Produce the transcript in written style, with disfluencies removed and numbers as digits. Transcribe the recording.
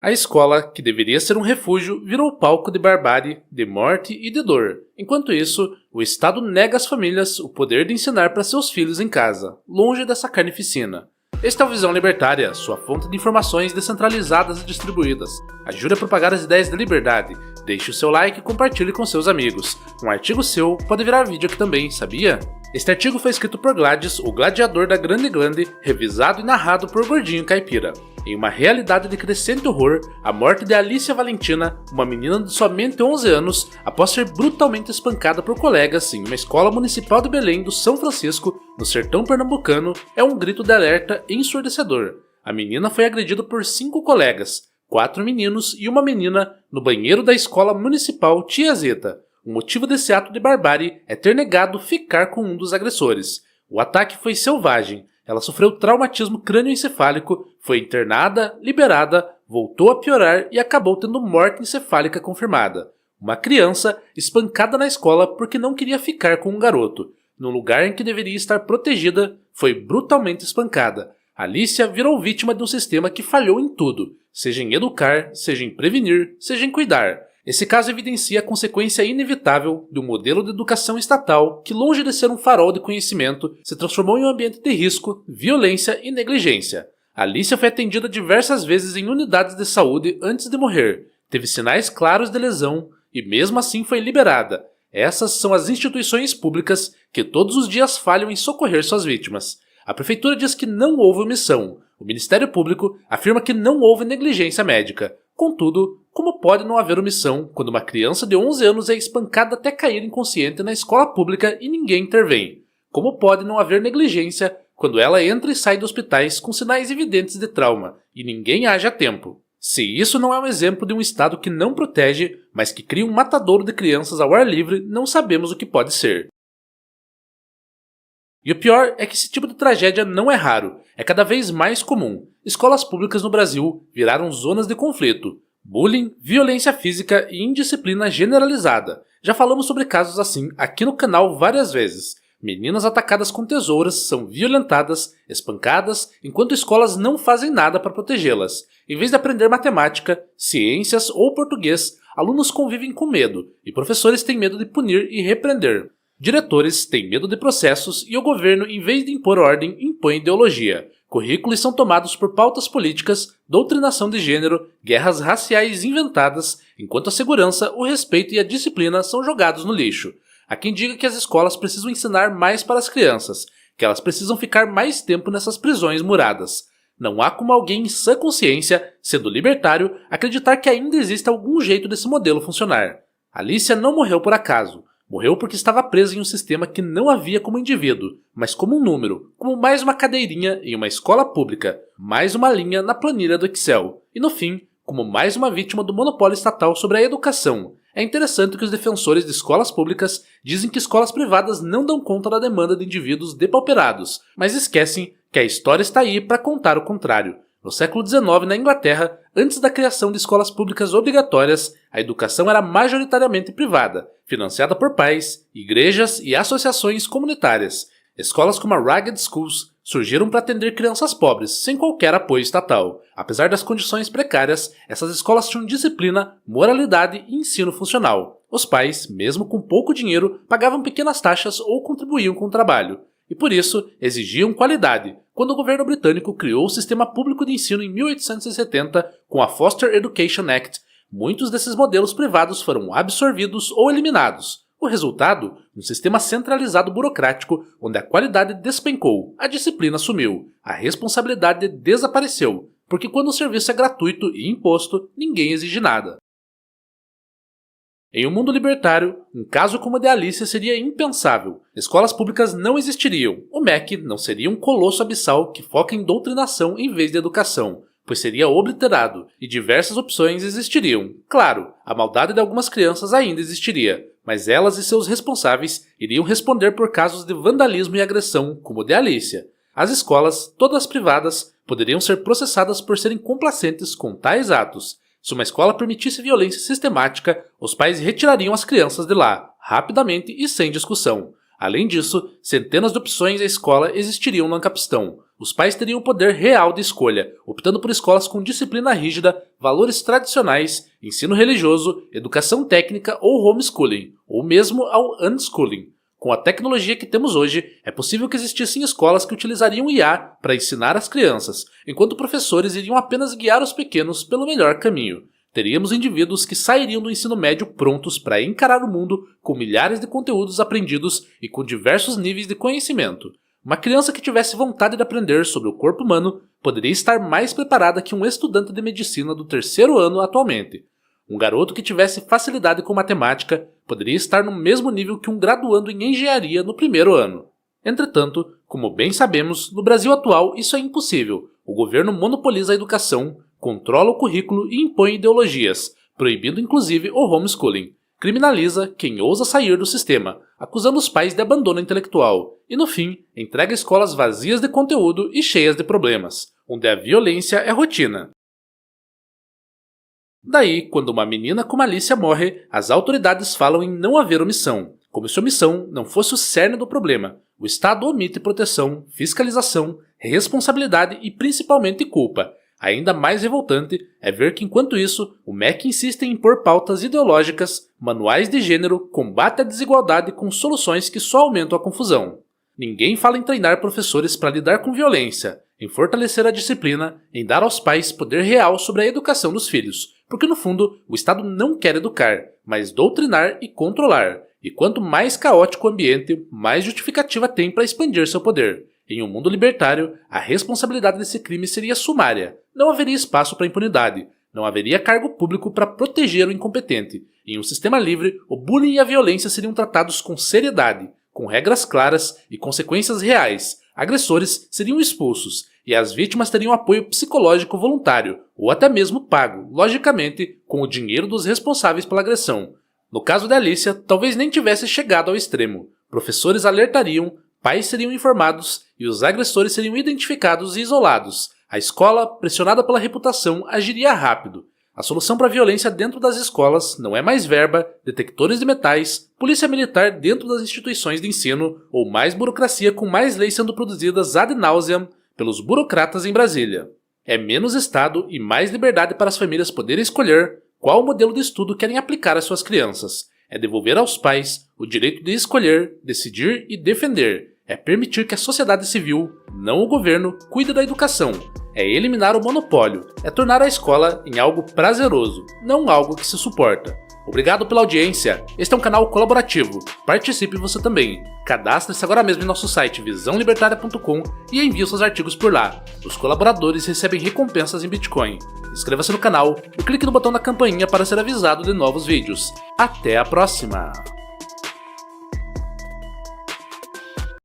A escola, que deveria ser um refúgio, virou palco de barbárie, de morte e de dor. Enquanto isso, o Estado nega às famílias o poder de ensinar para seus filhos em casa, longe dessa carnificina. Este é o Visão Libertária, sua fonte de informações descentralizadas e distribuídas. Ajude a propagar as ideias da liberdade. Deixe o seu like e compartilhe com seus amigos. Um artigo seu pode virar vídeo aqui também, sabia? Este artigo foi escrito por Gladys, o gladiador da Grande Glande, revisado e narrado por Gordinho Caipira. Em uma realidade de crescente horror, a morte de Alicia Valentina, uma menina de somente 11 anos, após ser brutalmente espancada por colegas em uma escola municipal de Belém do São Francisco, no sertão pernambucano, é um grito de alerta ensurdecedor. A menina foi agredida por 5 colegas, 4 meninos e uma menina, no banheiro da escola municipal Tia Zeta. O motivo desse ato de barbárie é ter negado ficar com um dos agressores. O ataque foi selvagem. Ela sofreu traumatismo crânioencefálico, foi internada, liberada, voltou a piorar e acabou tendo morte encefálica confirmada. Uma criança espancada na escola porque não queria ficar com um garoto. No lugar em que deveria estar protegida, foi brutalmente espancada. Alicia virou vítima de um sistema que falhou em tudo, seja em educar, seja em prevenir, seja em cuidar. Esse caso evidencia a consequência inevitável de um modelo de educação estatal que, longe de ser um farol de conhecimento, se transformou em um ambiente de risco, violência e negligência. Alicia foi atendida diversas vezes em unidades de saúde antes de morrer, teve sinais claros de lesão e mesmo assim foi liberada. Essas são as instituições públicas que todos os dias falham em socorrer suas vítimas. A prefeitura diz que não houve omissão. O Ministério Público afirma que não houve negligência médica. Contudo, como pode não haver omissão quando uma criança de 11 anos é espancada até cair inconsciente na escola pública e ninguém intervém? Como pode não haver negligência quando ela entra e sai de hospitais com sinais evidentes de trauma e ninguém age a tempo? Se isso não é um exemplo de um Estado que não protege, mas que cria um matadouro de crianças ao ar livre, não sabemos o que pode ser. E o pior é que esse tipo de tragédia não é raro, é cada vez mais comum. Escolas públicas no Brasil viraram zonas de conflito. Bullying, violência física e indisciplina generalizada. Já falamos sobre casos assim aqui no canal várias vezes. Meninas atacadas com tesouras são violentadas, espancadas, enquanto escolas não fazem nada para protegê-las. Em vez de aprender matemática, ciências ou português, alunos convivem com medo e professores têm medo de punir e repreender. Diretores têm medo de processos e o governo, em vez de impor ordem, impõe ideologia. Currículos são tomados por pautas políticas, doutrinação de gênero, guerras raciais inventadas, enquanto a segurança, o respeito e a disciplina são jogados no lixo. Há quem diga que as escolas precisam ensinar mais para as crianças, que elas precisam ficar mais tempo nessas prisões muradas. Não há como alguém em sã consciência, sendo libertário, acreditar que ainda existe algum jeito desse modelo funcionar. Alicia não morreu por acaso. Morreu porque estava presa em um sistema que não a via como indivíduo, mas como um número, como mais uma cadeirinha em uma escola pública, mais uma linha na planilha do Excel, e no fim, como mais uma vítima do monopólio estatal sobre a educação. É interessante que os defensores de escolas públicas dizem que escolas privadas não dão conta da demanda de indivíduos depauperados, mas esquecem que a história está aí para contar o contrário. No século XIX, na Inglaterra, antes da criação de escolas públicas obrigatórias, a educação era majoritariamente privada, financiada por pais, igrejas e associações comunitárias. Escolas como a Ragged Schools surgiram para atender crianças pobres, sem qualquer apoio estatal. Apesar das condições precárias, essas escolas tinham disciplina, moralidade e ensino funcional. Os pais, mesmo com pouco dinheiro, pagavam pequenas taxas ou contribuíam com o trabalho. E por isso, exigiam qualidade. Quando o governo britânico criou o sistema público de ensino em 1870, com a Foster Education Act, muitos desses modelos privados foram absorvidos ou eliminados. O resultado? Um sistema centralizado burocrático, onde a qualidade despencou, a disciplina sumiu, a responsabilidade desapareceu, porque quando o serviço é gratuito e imposto, ninguém exige nada. Em um mundo libertário, um caso como o de Alicia seria impensável. Escolas públicas não existiriam. O MEC não seria um colosso abissal que foca em doutrinação em vez de educação, pois seria obliterado, e diversas opções existiriam. Claro, a maldade de algumas crianças ainda existiria, mas elas e seus responsáveis iriam responder por casos de vandalismo e agressão, como o de Alicia. As escolas, todas privadas, poderiam ser processadas por serem complacentes com tais atos. Se uma escola permitisse violência sistemática, os pais retirariam as crianças de lá, rapidamente e sem discussão. Além disso, centenas de opções à escola existiriam no Ancapistão. Os pais teriam poder real de escolha, optando por escolas com disciplina rígida, valores tradicionais, ensino religioso, educação técnica ou homeschooling, ou mesmo ao unschooling. Com a tecnologia que temos hoje, é possível que existissem escolas que utilizariam IA para ensinar as crianças, enquanto professores iriam apenas guiar os pequenos pelo melhor caminho. Teríamos indivíduos que sairiam do ensino médio prontos para encarar o mundo com milhares de conteúdos aprendidos e com diversos níveis de conhecimento. Uma criança que tivesse vontade de aprender sobre o corpo humano poderia estar mais preparada que um estudante de medicina do 3º ano atualmente. Um garoto que tivesse facilidade com matemática poderia estar no mesmo nível que um graduando em engenharia no 1º ano. Entretanto, como bem sabemos, no Brasil atual isso é impossível. O governo monopoliza a educação, controla o currículo e impõe ideologias, proibindo inclusive o homeschooling. Criminaliza quem ousa sair do sistema, acusando os pais de abandono intelectual, e no fim, entrega escolas vazias de conteúdo e cheias de problemas, onde a violência é rotina. Daí, quando uma menina como Alicia morre, as autoridades falam em não haver omissão, como se omissão não fosse o cerne do problema. O Estado omite proteção, fiscalização, responsabilidade e principalmente culpa. Ainda mais revoltante é ver que, enquanto isso, o MEC insiste em impor pautas ideológicas, manuais de gênero, combate à desigualdade com soluções que só aumentam a confusão. Ninguém fala em treinar professores para lidar com violência, em fortalecer a disciplina, em dar aos pais poder real sobre a educação dos filhos, porque no fundo o Estado não quer educar, mas doutrinar e controlar, e quanto mais caótico o ambiente, mais justificativa tem para expandir seu poder. Em um mundo libertário, a responsabilidade desse crime seria sumária, não haveria espaço para impunidade, não haveria cargo público para proteger o incompetente. Em um sistema livre, o bullying e a violência seriam tratados com seriedade, com regras claras e consequências reais. Agressores seriam expulsos e as vítimas teriam apoio psicológico voluntário ou até mesmo pago, logicamente, com o dinheiro dos responsáveis pela agressão. No caso da Alicia, talvez nem tivesse chegado ao extremo. Professores alertariam, pais seriam informados e os agressores seriam identificados e isolados. A escola, pressionada pela reputação, agiria rápido. A solução para a violência dentro das escolas não é mais verba, detectores de metais, polícia militar dentro das instituições de ensino ou mais burocracia com mais leis sendo produzidas ad nauseam pelos burocratas em Brasília. É menos Estado e mais liberdade para as famílias poderem escolher qual modelo de estudo querem aplicar às suas crianças. É devolver aos pais o direito de escolher, decidir e defender. É permitir que a sociedade civil, não o governo, cuide da educação. É eliminar o monopólio. É tornar a escola em algo prazeroso, não algo que se suporta. Obrigado pela audiência. Este é um canal colaborativo. Participe você também. Cadastre-se agora mesmo em nosso site visãolibertaria.com e envie seus artigos por lá. Os colaboradores recebem recompensas em Bitcoin. Inscreva-se no canal e clique no botão da campainha para ser avisado de novos vídeos. Até a próxima!